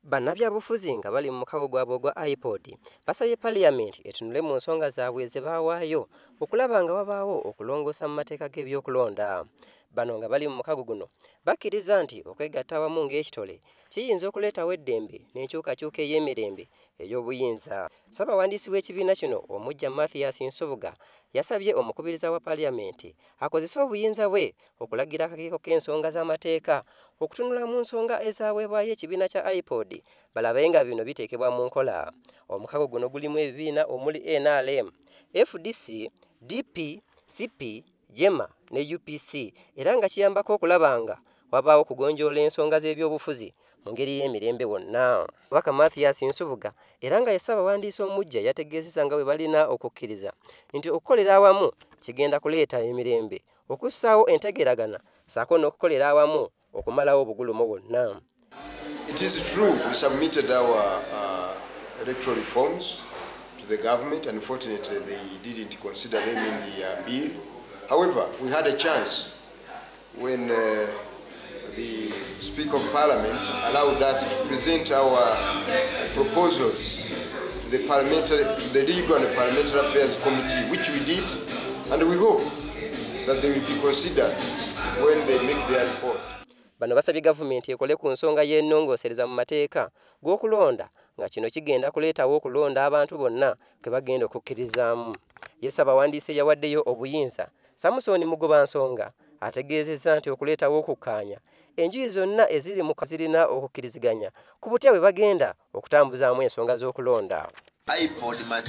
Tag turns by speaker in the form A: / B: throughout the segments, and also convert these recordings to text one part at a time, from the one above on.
A: Bannabyabufuzi nga bali mu mukago gwabwe ogwa iPod basabye Parliament etunule mu nsonga zaabwe ze baawaayo okulaba nga wabaawo okulongoosa mu mateeka g'ebyokulonda. Bano nga bali mu mukago guno bakkiriza nti okwegatta awamu ng'ekitole kiyinza okuleetawo eddembe n'enkyukakyuka ey'emirembe ey'obuyinza. Ssaabawandiisi w'ekibiina kino omuggya Mathias Nsubuga yasabye omukubiriza wa Parliament akozese obuyinza bwe okulagira akakiiko k'ensonga z'amateeka okutunula mu nsonga ezaweebwayo ekibiina kya iPod balabe nga bino biteekebwa mu nkola. Omukago guno gulimu ebibiina omuli NRM, FDC, DP, CP, Jema ne UPC era nga kiyambako okulaba nga wabaawo okugonjoola ensonga z'ebyobufuzi mu ngeri y'emirembe wonna. Kabaka Mathias Nsubuga era nga ye ssaabawandiisi omuggya yategeezezza nga bwe balina okukkiriza nti okukolera awamu kigenda kuleeta emirembe, okussaawo entegeragana ssaako n'okukolera awamu okumalawo obugulumo bwonna.
B: It is true we submitted our electoral reforms to the government. Unfortunately, they didn't consider them in the bill. However, we had a chance when the Speaker of Parliament allowed us to present our proposals to the Legal and Parliamentary Affairs Committee, which we did, and we hope that they will be considered when they make their report.
A: Bano basabye gavumenti ekole ku nsonga y'ennongoosereza mu mateeka g'okulonda nga kino kigenda kuleetawo okulonda abantu bonna kwe bagenda okukkirizaamu. Ye ssaabawandiisi eyawaddeyo obuyinza Samusoni Mugobansonga ategeezezza nti okuleetawo okukkaanya enjuyi zonna eziri mu zirina okukkiriziganya ku butya bwe bagenda okutambuzaamu ensonga z'okulonda.
C: iPod must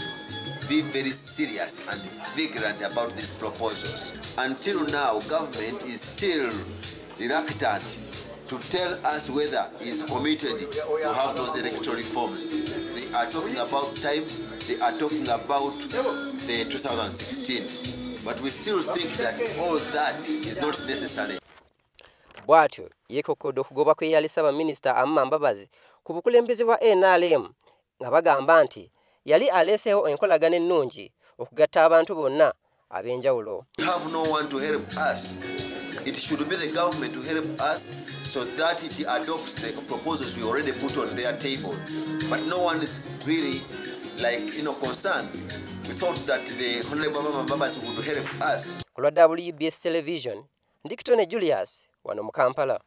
C: be very serious and vigilant about these proposals. Until now, government is still reluctant to tell us whether it's committed to have those electoral reforms. They are talking about time, they are talking about the 2016. But we still think that all that is not necessary.
A: Bw'atyo yeekokkodde okugoba kw'eyali Ssaabaminisita Amama Mbabazi ku bukulembeze bwa NRM nga bagamba nti yali aleeseewo enkolagana ennungi okugatta abantu bonna ab'enjawulo.
C: We have no one to help us. It should be the government to help us so that it adopts the proposals we already put on their table. But no one is really concerned. We thought that the Honorable Amama Mbabazi would help us.
A: Ku lwa WBS Television, Ndikitone Julius wano mu Kampala.